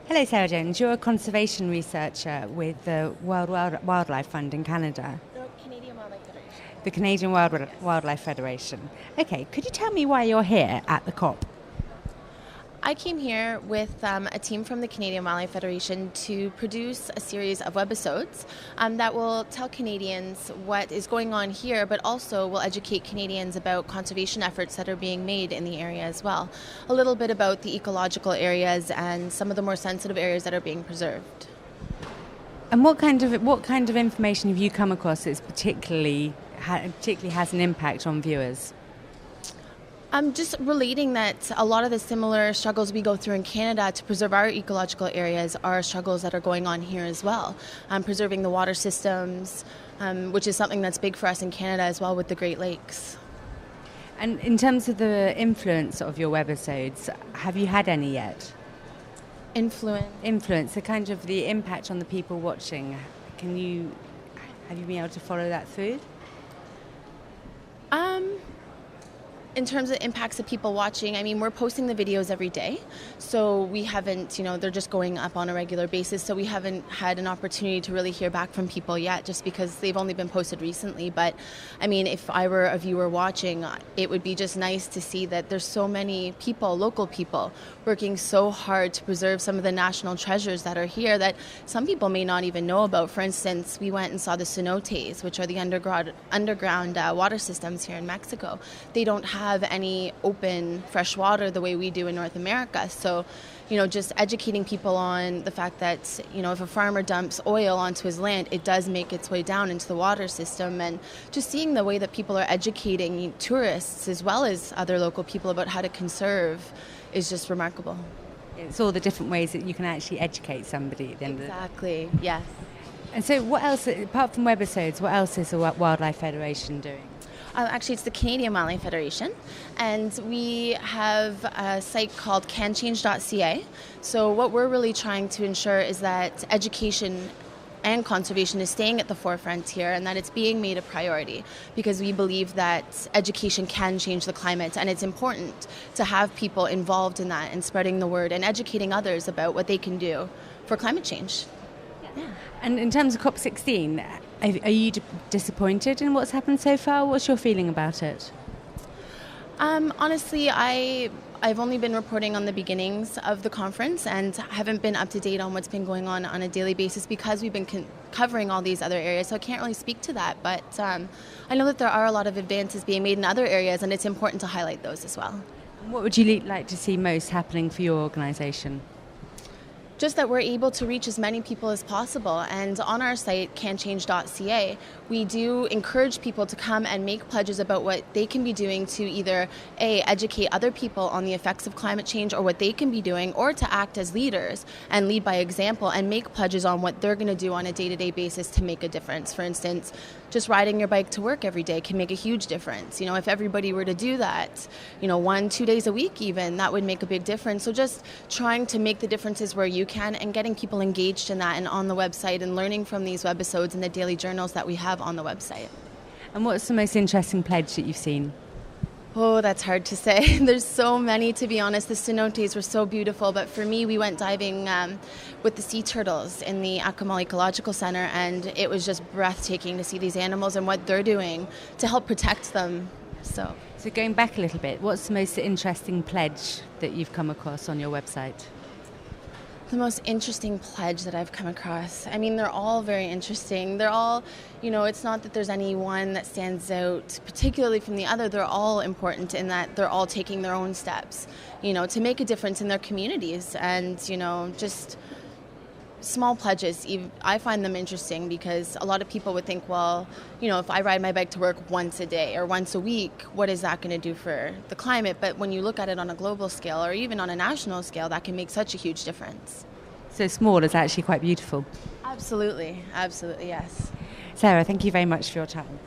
Hello, Sarah Jones. You're a conservation researcher with the Wildlife Fund in Canada. The Canadian Wildlife Federation. The Canadian Wildlife Federation. Okay, could you tell me why you're here at the COP? I came here with a team from the Canadian Wildlife Federation to produce a series of webisodes that will tell Canadians what is going on here, but also will educate Canadians about conservation efforts that are being made in the area as well. A little bit about the ecological areas and some of the more sensitive areas that are being preserved. And what kind of information have you come across that particularly has an impact on viewers? Just relating that a lot of the similar struggles we go through in Canada to preserve our ecological areas are struggles that are going on here as well. Preserving the water systems, which is something that's big for us in Canada as well with the Great Lakes. And in terms of the influence of your webisodes, have you had any yet? Influence, the kind of the impact on the people watching. Have you been able to follow that through? In terms of impacts of people watching, I mean, we're posting the videos every day, so we haven't, they're just going up on a regular basis, so we haven't had an opportunity to really hear back from people yet, just because they've only been posted recently. But, I mean, if I were a viewer watching, it would be just nice to see that there's so many people, local people, working so hard to preserve some of the national treasures that are here that some people may not even know about. For instance, we went and saw the cenotes, which are the underground water systems here in Mexico. They don't have any open fresh water the way we do in North America. So, just educating people on the fact that, if a farmer dumps oil onto his land, it does make its way down into the water system, and just seeing the way that people are educating tourists as well as other local people about how to conserve is just remarkable. It's all the different ways that you can actually educate somebody at the end Exactly, yes. And so what else, apart from webisodes, what else is the Wildlife Federation doing? Actually, it's the Canadian Wildlife Federation, and we have a site called canchange.ca. So what we're really trying to ensure is that education and conservation is staying at the forefront here, and that it's being made a priority, because we believe that education can change the climate, and it's important to have people involved in that and spreading the word and educating others about what they can do for climate change. Yeah. And in terms of COP16, are you disappointed in what's happened so far? What's your feeling about it? Honestly, I've only been reporting on the beginnings of the conference and haven't been up to date on what's been going on a daily basis, because we've been covering all these other areas, so I can't really speak to that. But I know that there are a lot of advances being made in other areas, and it's important to highlight those as well. What would you like to see most happening for your organisation? Just that we're able to reach as many people as possible. And on our site, canchange.ca, we do encourage people to come and make pledges about what they can be doing to either educate other people on the effects of climate change, or what they can be doing, or to act as leaders and lead by example and make pledges on what they're going to do on a day-to-day basis to make a difference. For instance, just riding your bike to work every day can make a huge difference. If everybody were to do that, 1-2 days a week even, that would make a big difference. So just trying to make the differences where you can, and getting people engaged in that and on the website, and learning from these webisodes and the daily journals that we have on the website. And what's the most interesting pledge that you've seen? Oh, that's hard to say. There's so many, to be honest. The cenotes were so beautiful, but for me, we went diving with the sea turtles in the Akumal Ecological Center, and it was just breathtaking to see these animals and what they're doing to help protect them. So going back a little bit, what's the most interesting pledge that you've come across on your website? The most interesting pledge that I've come across, I mean, they're all very interesting. They're all, it's not that there's any one that stands out particularly from the other. They're all important in that they're all taking their own steps, to make a difference in their communities. And, just small pledges, I find them interesting, because a lot of people would think, well, if I ride my bike to work once a day or once a week, what is that going to do for the climate? But when you look at it on a global scale, or even on a national scale, that can make such a huge difference. So small is actually quite beautiful. Absolutely, yes. Sarah, thank you very much for your time.